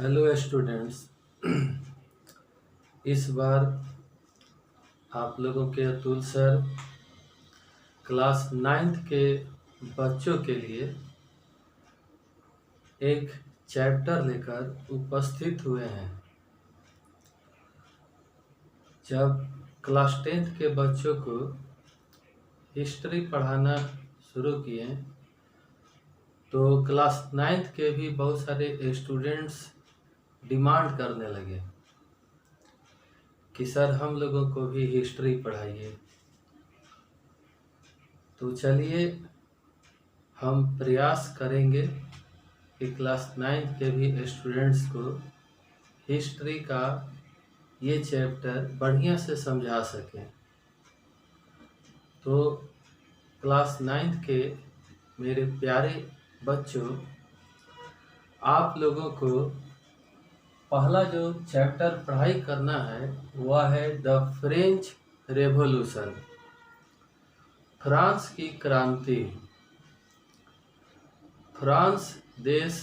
Hello students. इस बार आप लोगों के अतुल सर क्लास 9th के बच्चों के लिए एक चैप्टर लेकर उपस्थित हुए हैं। जब क्लास 10th के बच्चों को हिस्ट्री पढ़ाना शुरू किए तो क्लास 9th के भी बहुत सारे स्टूडेंट्स डिमांड करने लगे कि सर हम लोगों को भी हिस्ट्री पढ़ाइए। तो चलिए हम प्रयास करेंगे कि क्लास 9th के भी स्टूडेंट्स को हिस्ट्री का ये चैप्टर बढ़िया से समझा सकें। तो क्लास 9th के मेरे प्यारे बच्चों, आप लोगों को पहला जो चैप्टर पढ़ाई करना है वह है द फ्रेंच रेवोल्यूशन, फ्रांस की क्रांति। फ्रांस देश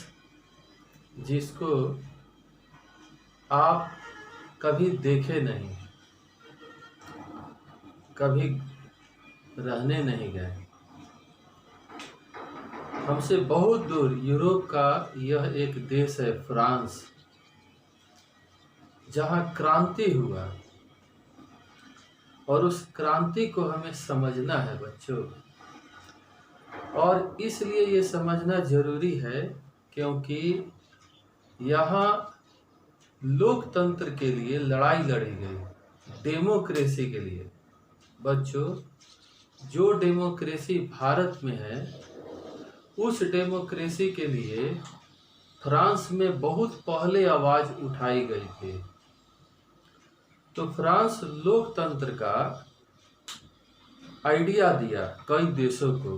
जिसको आप कभी देखे नहीं, कभी रहने नहीं गए, हमसे बहुत दूर यूरोप का यह एक देश है फ्रांस, जहाँ क्रांति हुआ और उस क्रांति को हमें समझना है बच्चों। और इसलिए ये समझना जरूरी है क्योंकि यहाँ लोकतंत्र के लिए लड़ाई लड़ी गई, डेमोक्रेसी के लिए। बच्चों, जो डेमोक्रेसी भारत में है उस डेमोक्रेसी के लिए फ्रांस में बहुत पहले आवाज उठाई गई थी। तो फ्रांस लोकतंत्र का आइडिया दिया कई देशों को।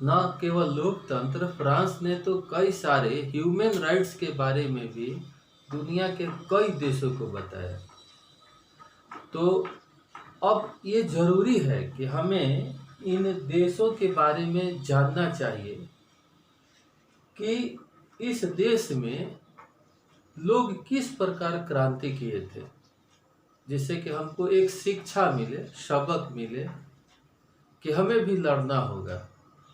न केवल लोकतंत्र, फ्रांस ने तो कई सारे ह्यूमन राइट्स के बारे में भी दुनिया के कई देशों को बताया। तो अब ये जरूरी है कि हमें इन देशों के बारे में जानना चाहिए कि इस देश में लोग किस प्रकार क्रांति किए थे, जिससे कि हमको एक शिक्षा मिले, सबक मिले कि हमें भी लड़ना होगा,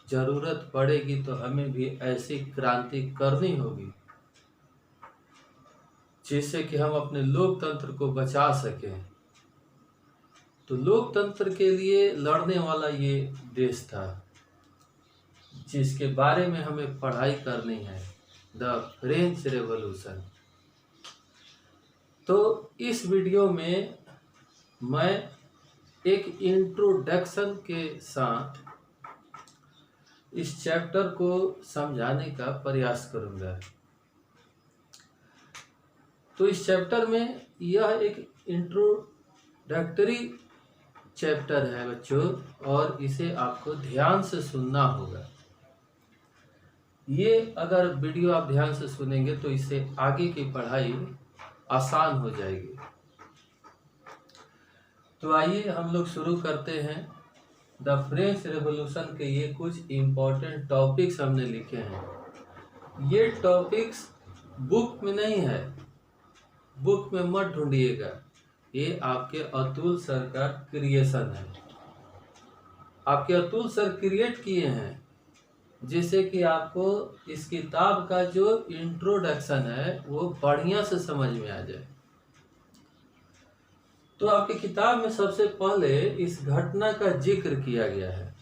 जरूरत पड़ेगी तो हमें भी ऐसी क्रांति करनी होगी जिससे कि हम अपने लोकतंत्र को बचा सकें। तो लोकतंत्र के लिए लड़ने वाला ये देश था जिसके बारे में हमें पढ़ाई करनी है, द फ्रेंच रेवोल्यूशन। तो इस वीडियो में मैं एक इंट्रोडक्शन के साथ इस चैप्टर को समझाने का प्रयास करूंगा। तो इस चैप्टर में यह एक इंट्रोडक्टरी चैप्टर है बच्चों, और इसे आपको ध्यान से सुनना होगा। ये अगर वीडियो आप ध्यान से सुनेंगे तो इससे आगे की पढ़ाई आसान हो जाएगी। तो आइए हम लोग शुरू करते हैं। द फ्रेंच रेवोल्यूशन के ये कुछ इम्पोर्टेंट टॉपिक्स हमने लिखे हैं। ये टॉपिक्स बुक में नहीं है, बुक में मत ढूंढिएगा, ये आपके अतुल सर का क्रिएशन है। आपके अतुल सर क्रिएट किए हैं जिससे कि आपको इस किताब का जो इंट्रोडक्शन है वो बढ़िया से समझ में आ जाए। तो आपकी किताब में सबसे पहले इस घटना का जिक्र किया गया है,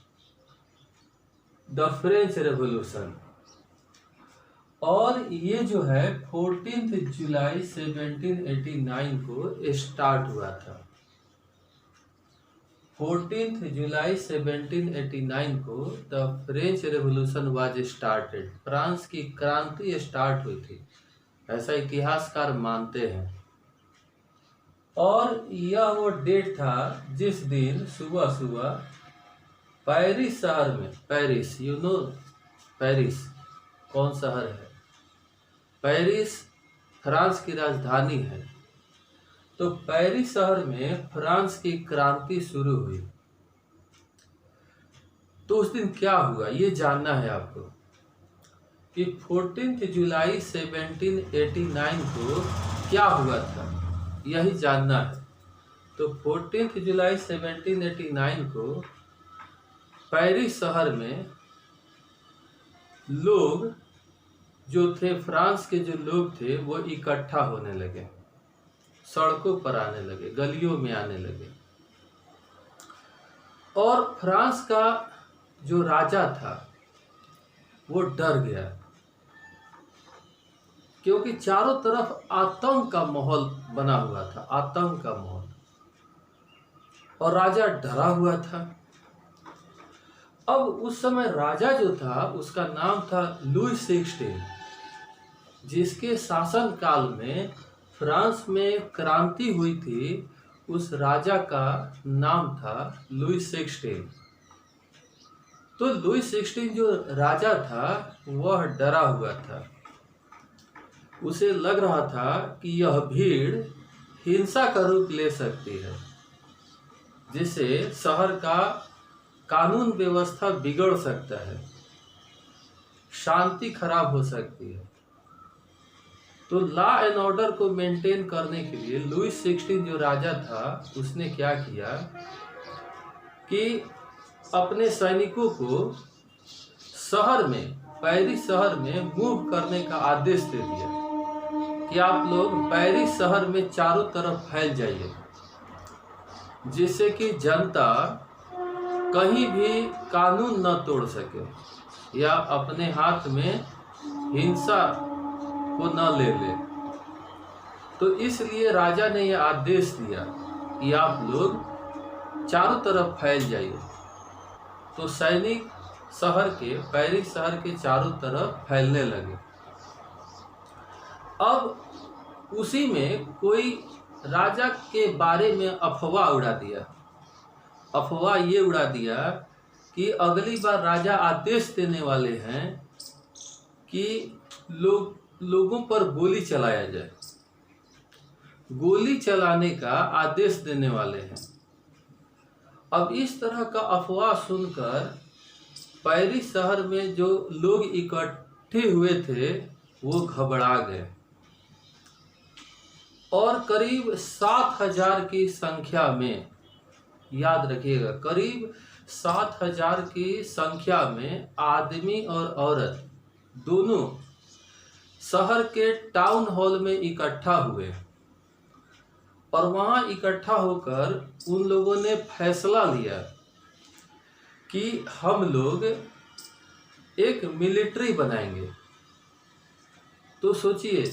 द फ्रेंच रेवोल्यूशन। और ये जो है 14 जुलाई 1789 को स्टार्ट हुआ था। 14 जुलाई 1789 को the French revolution was started. France की क्रांति स्टार्ट हुई थी, ऐसा इतिहासकार मानते हैं। और यह वो डेट था जिस दिन सुबह सुबह पेरिस शहर में, पेरिस, यू नो पेरिस कौन शहर है? पेरिस फ्रांस की राजधानी है। तो पेरिस शहर में फ्रांस की क्रांति शुरू हुई। तो उस दिन क्या हुआ ये जानना है आपको। कि 14 जुलाई 1789 को क्या हुआ था, यही जानना है। तो 14 जुलाई 1789 को पेरिस शहर में लोग जो थे, फ्रांस के जो लोग थे वो इकट्ठा होने लगे, सड़कों पर आने लगे, गलियों में आने लगे। और फ्रांस का जो राजा था वो डर गया, क्योंकि चारों तरफ आतंक का माहौल बना हुआ था, आतंक का माहौल, और राजा डरा हुआ था। अब उस समय राजा जो था उसका नाम था लुई 16, जिसके शासन काल में फ्रांस में क्रांति हुई थी। उस राजा का नाम था लुई 16। तो लुई 16 जो राजा था वह डरा हुआ था। उसे लग रहा था कि यह भीड़ हिंसा का रूप ले सकती है, जिससे शहर का कानून व्यवस्था बिगड़ सकता है, शांति खराब हो सकती है। तो लॉ एंड ऑर्डर को मेंटेन करने के लिए लुई 16 जो राजा था उसने क्या किया कि अपने सैनिकों को शहर में, पेरिस शहर में मूव करने का आदेश दे दिया कि आप लोग पेरिस शहर में चारों तरफ फैल जाइए, जिससे कि जनता कहीं भी कानून न तोड़ सके या अपने हाथ में हिंसा को न ले ले। तो इसलिए राजा ने यह आदेश दिया कि आप लोग चारों तरफ फैल जाइए। तो सैनिक शहर के, पेरिस शहर के चारों तरफ फैलने लगे। अब उसी में कोई राजा के बारे में अफवाह उड़ा दिया। अफवाह ये उड़ा दिया कि अगली बार राजा आदेश देने वाले हैं कि लोगों पर गोली चलाया जाए, गोली चलाने का आदेश देने वाले हैं। अब इस तरह का अफवाह सुनकर पेरिस शहर में जो लोग इकट्ठे हुए थे वो घबरा गए, और करीब 7,000 की संख्या में, याद रखिएगा, करीब 7,000 की संख्या में आदमी और औरत दोनों शहर के टाउन हॉल में इकट्ठा हुए। और वहां इकट्ठा होकर उन लोगों ने फैसला लिया कि हम लोग एक मिलिट्री बनाएंगे। तो सोचिए,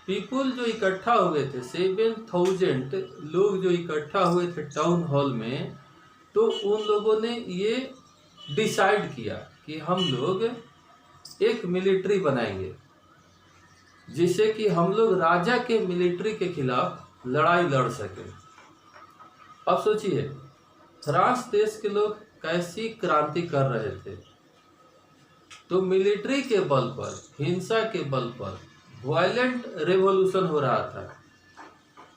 पीपुल जो इकट्ठा हुए थे, 7,000 लोग जो इकट्ठा हुए थे टाउन हॉल में, तो उन लोगों ने ये डिसाइड किया कि हम लोग एक मिलिट्री बनाएंगे, जिससे कि हम लोग राजा के मिलिट्री के खिलाफ लड़ाई लड़ सकें। अब सोचिए, फ्रांस देश के लोग कैसी क्रांति कर रहे थे। तो मिलिट्री के बल पर, हिंसा के बल पर वायलेंट रेवोल्यूशन हो रहा था।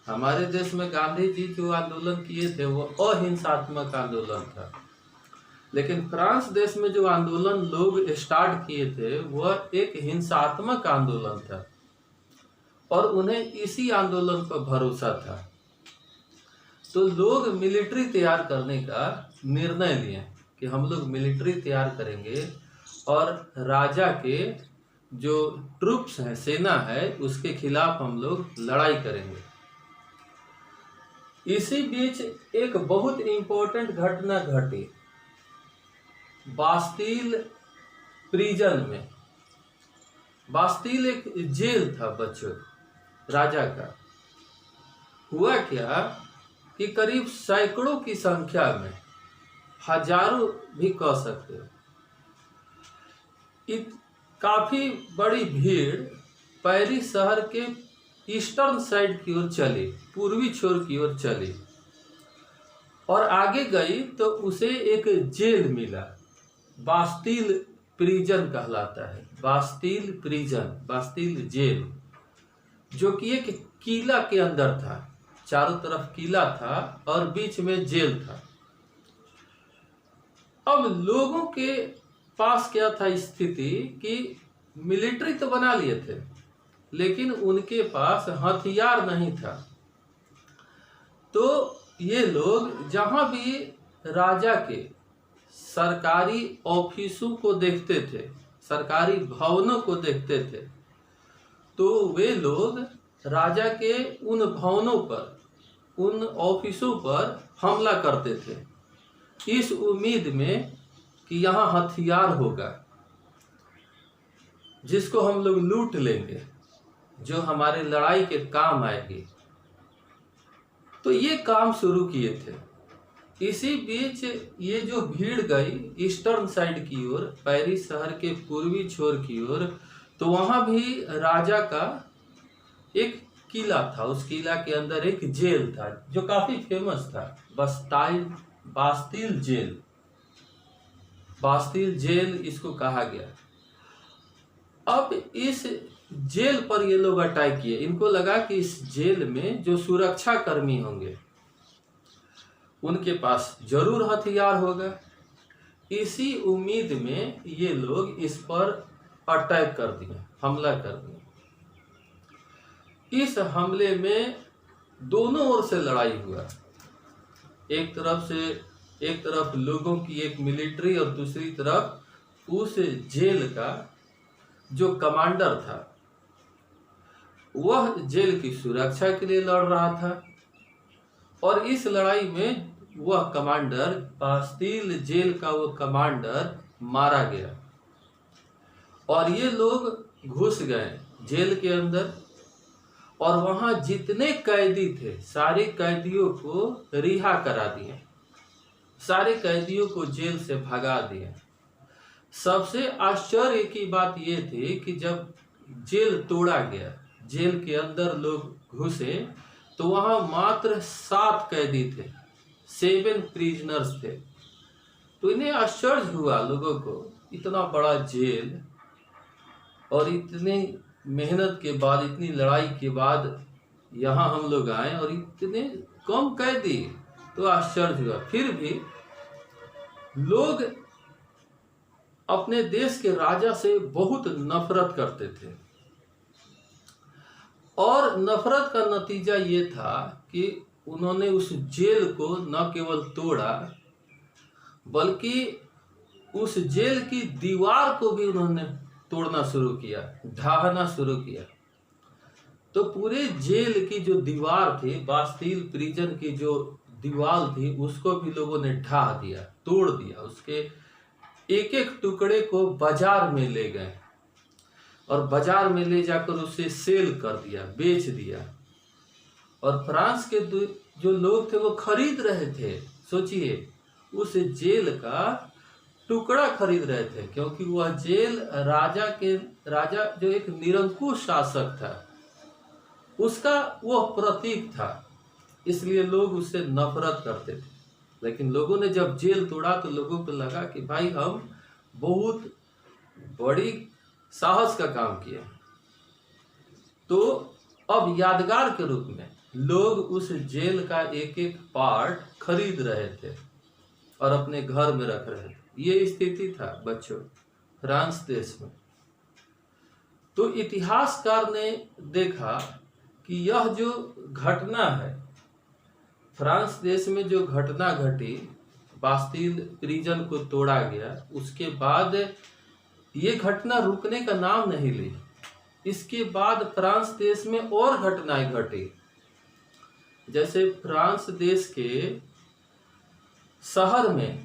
हमारे देश में गांधी जी जो आंदोलन किए थे वो अहिंसात्मक आंदोलन था, लेकिन फ्रांस देश में जो आंदोलन लोग स्टार्ट किए थे वह एक हिंसात्मक आंदोलन था, और उन्हें इसी आंदोलन पर भरोसा था। तो लोग मिलिट्री तैयार करने का निर्णय लिए कि हम लोग मिलिट्री तैयार करेंगे और राजा के जो ट्रूप्स हैं, सेना है, उसके खिलाफ हम लोग लड़ाई करेंगे। इसी बीच एक बहुत इंपॉर्टेंट घटना घटी बास्टील प्रिजन में। बास्टील एक जेल था बच्चों, राजा का। हुआ क्या कि करीब सैकड़ों की संख्या में, हजारों भी कह सकते हो, काफी बड़ी भीड़ पेरिस शहर के ईस्टर्न साइड की ओर चली, पूर्वी छोर की ओर चली, और आगे गई तो उसे एक जेल मिला, बास्टील प्रिजन कहलाता है, बास्टील प्रिजन, बास्टील जेल, जो कि एक किला के अंदर था। चारों तरफ किला था और बीच में जेल था। अब लोगों के पास क्या था स्थिति कि मिलिट्री तो बना लिए थे, लेकिन उनके पास हथियार नहीं था। तो ये लोग जहां भी राजा के सरकारी ऑफिसों को देखते थे, सरकारी भवनों को देखते थे, तो वे लोग राजा के उन भवनों पर, उन ऑफिसों पर हमला करते थे, इस उम्मीद में कि यहाँ हथियार होगा जिसको हम लोग लूट लेंगे, जो हमारे लड़ाई के काम आएगी। तो ये काम शुरू किए थे। इसी बीच ये जो भीड़ गई ईस्टर्न साइड की ओर, पेरिस शहर के पूर्वी छोर की ओर, तो वहां भी राजा का एक किला था। उस किला के अंदर एक जेल था जो काफी फेमस था, बास्तिल जेल। बास्तिल जेल इसको कहा गया। अब इस जेल पर ये लोग अटैक किए। इनको लगा कि इस जेल में जो सुरक्षा कर्मी होंगे उनके पास जरूर हथियार होगा। इसी उम्मीद में ये लोग इस पर अटैक कर दिए, हमला कर दिए। इस हमले में दोनों ओर से लड़ाई हुआ। एक तरफ लोगों की एक मिलिट्री और दूसरी तरफ उस जेल का जो कमांडर था वह जेल की सुरक्षा के लिए लड़ रहा था। और इस लड़ाई में वह कमांडर, बास्तिल जेल का वो कमांडर मारा गया। और ये लोग घुस गए जेल के अंदर और वहां जितने कैदी थे सारे कैदियों को रिहा करा दिए, सारे कैदियों को जेल से भगा दिए। सबसे आश्चर्य की बात यह थी कि जब जेल तोड़ा गया, जेल के अंदर लोग घुसे, तो वहां मात्र 7 कैदी थे, 7 प्रिजनर्स थे। तो इन्हें आश्चर्य हुआ लोगों को, इतना बड़ा जेल और इतनी मेहनत के बाद, इतनी लड़ाई के बाद यहाँ हम लोग आए और इतने कम कैदी। तो आश्चर्य हुआ। फिर भी लोग अपने देश के राजा से बहुत नफरत करते थे और नफरत का नतीजा ये था कि उन्होंने उस जेल को न केवल तोड़ा बल्कि उस जेल की दीवार को भी उन्होंने तोड़ना शुरू किया, ढाहना शुरू किया। तो पूरे जेल की जो दीवार थी, बास्तिल प्रिजन की जो दीवार थी, उसको भी लोगों ने ढा दिया, तोड़ दिया। उसके एक एक टुकड़े को बाजार में ले गए और बाजार में ले जाकर उसे सेल कर दिया, बेच दिया। और फ्रांस के जो लोग थे वो खरीद रहे थे। सोचिए, उस जेल का टुकड़ा खरीद रहे थे, क्योंकि वह जेल राजा जो एक निरंकुश शासक था उसका वह प्रतीक था, इसलिए लोग उससे नफरत करते थे। लेकिन लोगों ने जब जेल तोड़ा तो लोगों को लगा कि भाई हम बहुत बड़ी साहस का काम किया। तो अब यादगार के रूप में लोग उस जेल का एक एक पार्ट खरीद रहे थे और अपने घर में रख रहे थे। ये स्थिति था बच्चों फ्रांस देश में। तो इतिहासकार ने देखा कि यह जो घटना है, फ्रांस देश में जो घटना घटी, बास्तिल प्रिजन को तोड़ा गया, उसके बाद ये घटना रुकने का नाम नहीं ली। इसके बाद फ्रांस देश में और घटनाएं घटी। जैसे फ्रांस देश के शहर में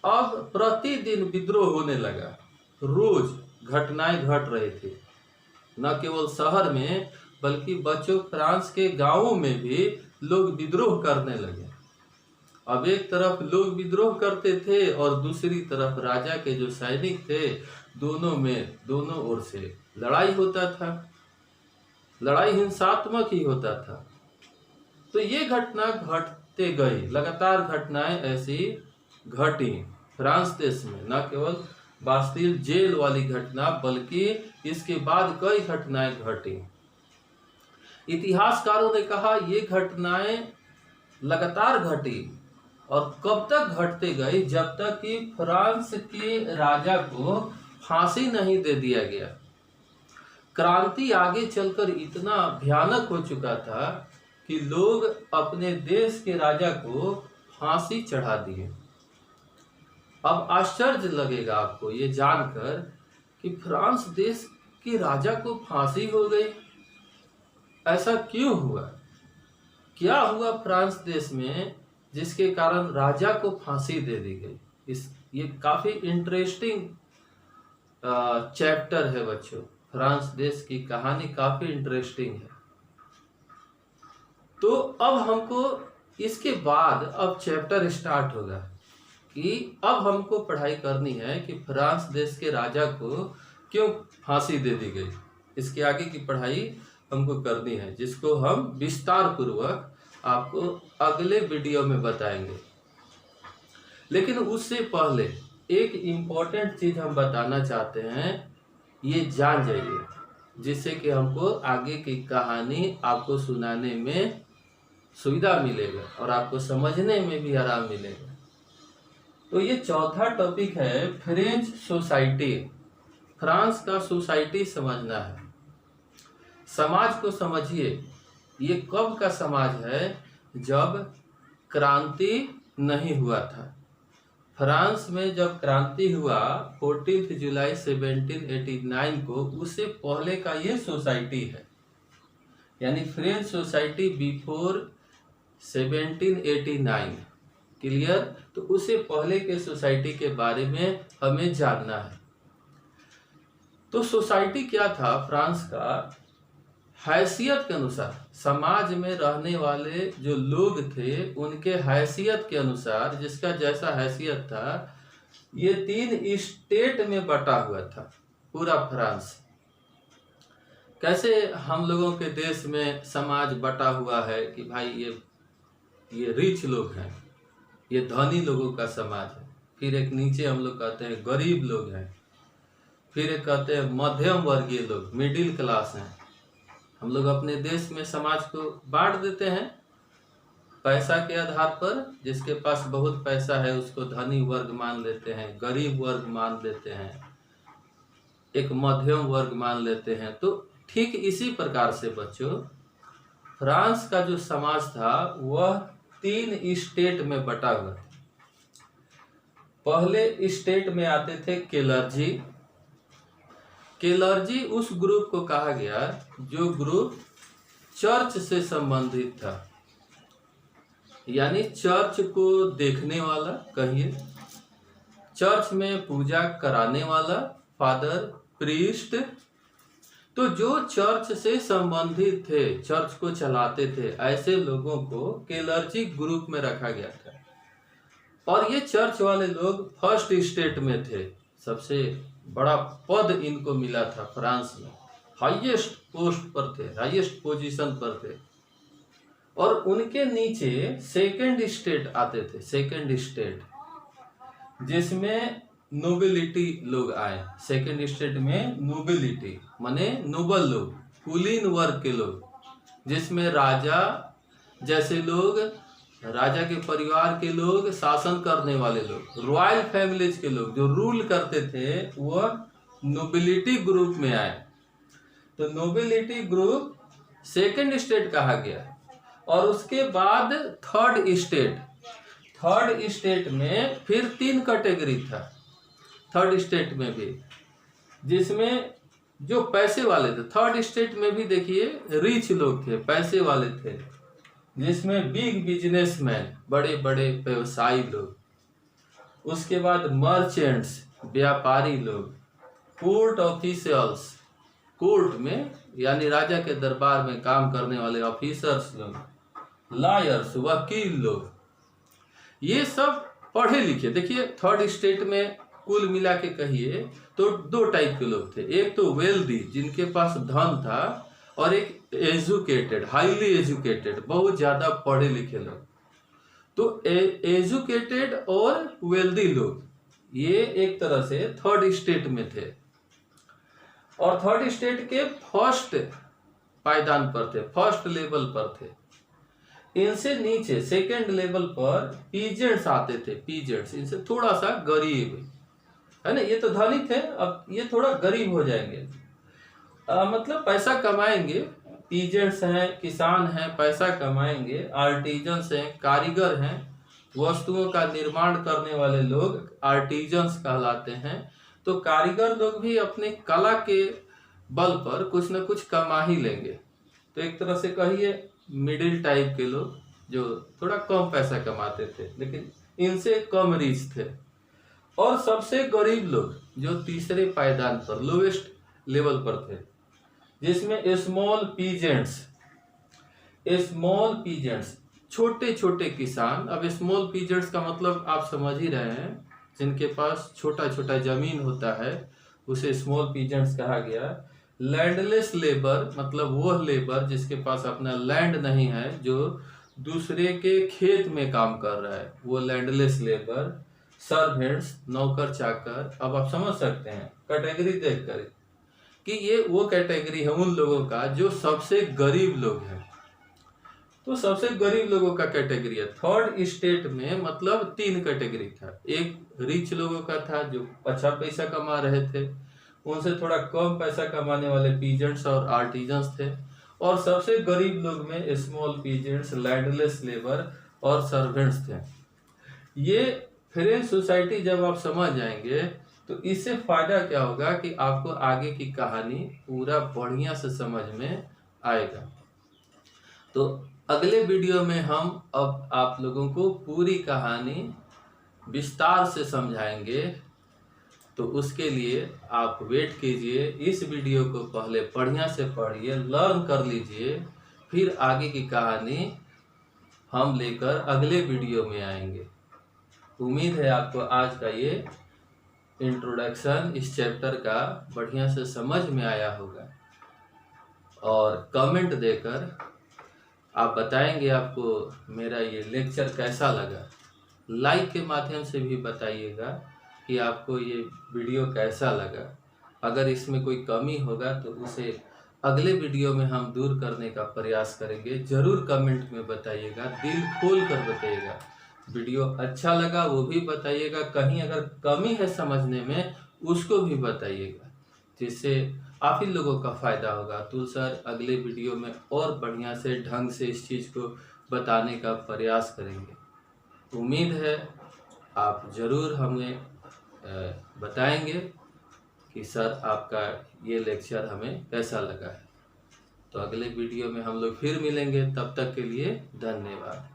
अब प्रतिदिन विद्रोह होने लगा, रोज घटनाएं घट रही थी। न केवल शहर में बल्कि बच्चों फ्रांस के गांवों में भी लोग विद्रोह करने लगे। अब एक तरफ लोग विद्रोह करते थे और दूसरी तरफ राजा के जो सैनिक थे, दोनों ओर से लड़ाई होता था। लड़ाई हिंसात्मक ही होता था। तो ये घटना घटते गई, लगातार घटनाएं ऐसी घटी फ्रांस देश में। न केवल बास्तिल जेल वाली घटना बल्कि इसके बाद कई घटनाएं घटी। इतिहासकारों ने कहा ये घटनाएं लगातार घटी और कब तक घटते गई, जब तक कि फ्रांस के राजा को फांसी नहीं दे दिया गया। क्रांति आगे चलकर इतना भयानक हो चुका था कि लोग अपने देश के राजा को फांसी चढ़ा दिए। अब आश्चर्य लगेगा आपको ये जानकर कि फ्रांस देश के राजा को फांसी हो गई। ऐसा क्यों हुआ? क्या हुआ फ्रांस देश में जिसके कारण राजा को फांसी दे दी गई? ये काफी इंटरेस्टिंग चैप्टर है बच्चों। फ्रांस देश की कहानी काफी इंटरेस्टिंग है। तो अब हमको इसके बाद अब चैप्टर स्टार्ट होगा कि अब हमको पढ़ाई करनी है कि फ्रांस देश के राजा को क्यों फांसी दे दी गई। इसके आगे की पढ़ाई हमको करनी है, जिसको हम विस्तार पूर्वक आपको अगले वीडियो में बताएंगे। लेकिन उससे पहले एक इम्पोर्टेंट चीज हम बताना चाहते हैं, ये जान जाइए, जिससे कि हमको आगे की कहानी आपको सुनाने में सुविधा मिलेगा और आपको समझने में भी आराम मिलेगा। तो ये चौथा टॉपिक है फ्रेंच सोसाइटी। फ्रांस का सोसाइटी समझना है। समाज को समझिए। ये कब का समाज है? जब क्रांति नहीं हुआ था। फ्रांस में जब क्रांति हुआ 14 जुलाई 1789 को, उससे पहले का ये सोसाइटी है, यानी फ्रेंच सोसाइटी बिफोर 1789। क्लियर? तो उससे पहले के सोसाइटी के बारे में हमें जानना है। तो सोसाइटी क्या था फ्रांस का? हैसियत के अनुसार, समाज में रहने वाले जो लोग थे उनके हैसियत के अनुसार, जिसका जैसा हैसियत था, ये 3 स्टेट में बटा हुआ था पूरा फ्रांस। कैसे हम लोगों के देश में समाज बटा हुआ है कि भाई ये रिच लोग हैं, ये धनी लोगों का समाज है, फिर एक नीचे हम लोग कहते हैं गरीब लोग हैं, फिर एक कहते हैं मध्यम वर्गीय लोग, मिडिल क्लास हैं। हम लोग अपने देश में समाज को बांट देते हैं पैसा के आधार पर। जिसके पास बहुत पैसा है उसको धनी वर्ग मान लेते हैं, गरीब वर्ग मान लेते हैं, एक मध्यम वर्ग मान लेते हैं। तो ठीक इसी प्रकार से बच्चों फ्रांस का जो समाज था वह 3 स्टेट में बटा हुआ था। पहले स्टेट में आते थे क्लर्जी। क्लर्जी उस ग्रुप को कहा गया जो ग्रुप चर्च से संबंधित था, यानी चर्च को देखने वाला, कहिए चर्च में पूजा कराने वाला, फादर, प्रीस्ट। तो जो चर्च से संबंधित थे, चर्च को चलाते थे, ऐसे लोगों को क्लर्जी ग्रुप में रखा गया था। और ये चर्च वाले लोग फर्स्ट स्टेट में थे। सबसे बड़ा पद इनको मिला था फ्रांस में, हाईएस्ट पोस्ट पर थे, हाईएस्ट पोजीशन पर थे। और उनके नीचे सेकंड स्टेट आते थे, सेकंड स्टेट जिसमें नोबिलिटी लोग आए। सेकंड स्टेट में नोबिलिटी माने नोबल लोग, कुलीन वर्ग के लोग, जिसमें राजा जैसे लोग, राजा के परिवार के लोग, शासन करने वाले लोग, रॉयल फैमिलीज के लोग जो रूल करते थे, वह नोबिलिटी ग्रुप में आए। तो नोबिलिटी ग्रुप सेकंड स्टेट कहा गया। और उसके बाद थर्ड स्टेट में फिर 3 कैटेगरी था थर्ड स्टेट में भी, जिसमें जो पैसे वाले थे। थर्ड स्टेट में भी देखिए रिच लोग थे, पैसे वाले थे, जिसमें बिग बिजनेसमैन, बड़े बड़े व्यवसायी लोग। उसके बाद मर्चेंट्स, व्यापारी लोग, कोर्ट ऑफिशियल्स, कोर्ट में यानी राजा के दरबार में काम करने वाले ऑफिसर्स लोग, लॉयर्स, वकील लोग, ये सब पढ़े लिखे। देखिए थर्ड स्टेट में कुल मिला के कहिए तो 2 टाइप के लोग थे। एक तो वेल्दी, जिनके पास धन था, और एक एजुकेटेड, हाईली एजुकेटेड, बहुत ज्यादा पढ़े लिखे लोग। तो एजुकेटेड और वेल्दी लोग ये एक तरह से थर्ड स्टेट में थे। और थर्ड स्टेट के फर्स्ट पायदान पर थे, फर्स्ट लेवल पर थे। इनसे नीचे सेकेंड लेवल पर पीजेंट्स आते थे। पीजेंट्स इनसे थोड़ा सा गरीब है ना, ये तो धनिक है, अब ये थोड़ा गरीब हो जाएंगे। मतलब पैसा कमाएंगे। पीजेंट्स हैं, किसान हैं, पैसा कमाएंगे। आर्टिजन्स हैं, कारीगर हैं, वस्तुओं का निर्माण करने वाले लोग आर्टिजन्स कहलाते हैं। तो कारीगर लोग भी अपने कला के बल पर कुछ न कुछ कमा ही लेंगे। तो एक तरह से कहिए मिडिल टाइप के लोग जो थोड़ा कम पैसा कमाते थे लेकिन इनसे कम रीच थे। और सबसे गरीब लोग जो तीसरे पायदान पर लोवेस्ट लेवल पर थे, जिसमें स्मॉल पीजेंट्स छोटे छोटे किसान। अब स्मॉल पीजेंट्स का मतलब आप समझ ही रहे हैं, जिनके पास छोटा छोटा जमीन होता है उसे स्मॉल पीजेंट्स कहा गया। लैंडलेस लेबर मतलब वो लेबर जिसके पास अपना लैंड नहीं है, जो दूसरे के खेत में काम कर रहा है, वो लैंडलेस लेबर। सर्वेंट्स नौकर चाकर। अब आप समझ सकते हैं कैटेगरी देखकर कि ये वो कैटेगरी है उन लोगों का जो सबसे गरीब लोग हैं। तो सबसे गरीब लोगों का कैटेगरी है। थर्ड स्टेट में मतलब 3 कैटेगरी था। एक रिच लोगों का था जो अच्छा पैसा कमा रहे थे, उनसे थोड़ा कम पैसा कमाने वाले पीजेंट्स और आर्टिजन्स थे। और सबसे गरीब लोग में स्मॉल पीजेंट्स, लैंडलेस लेबर और सर्वेंट्स थे। ये फ्रेंच सोसाइटी जब आप समझ जाएंगे तो इससे फायदा क्या होगा कि आपको आगे की कहानी पूरा बढ़िया से समझ में आएगा। तो अगले वीडियो में हम अब आप लोगों को पूरी कहानी विस्तार से समझाएंगे। तो उसके लिए आप वेट कीजिए। इस वीडियो को पहले बढ़िया से पढ़िए, लर्न कर लीजिए, फिर आगे की कहानी हम लेकर अगले वीडियो में आएंगे। उम्मीद है आपको आज का ये इंट्रोडक्शन इस चैप्टर का बढ़िया से समझ में आया होगा। और कमेंट देकर आप बताएंगे आपको मेरा ये लेक्चर कैसा लगा। लाइक के माध्यम से भी बताइएगा कि आपको ये वीडियो कैसा लगा। अगर इसमें कोई कमी होगा तो उसे अगले वीडियो में हम दूर करने का प्रयास करेंगे। ज़रूर कमेंट में बताइएगा, दिल खोल कर बताइएगा। वीडियो अच्छा लगा वो भी बताइएगा, कहीं अगर कमी है समझने में उसको भी बताइएगा, जिससे आप ही लोगों का फ़ायदा होगा। तो सर अगले वीडियो में और बढ़िया से ढंग से इस चीज़ को बताने का प्रयास करेंगे। उम्मीद है आप ज़रूर हमें बताएंगे कि सर आपका ये लेक्चर हमें कैसा लगा है। तो अगले वीडियो में हम लोग फिर मिलेंगे, तब तक के लिए धन्यवाद।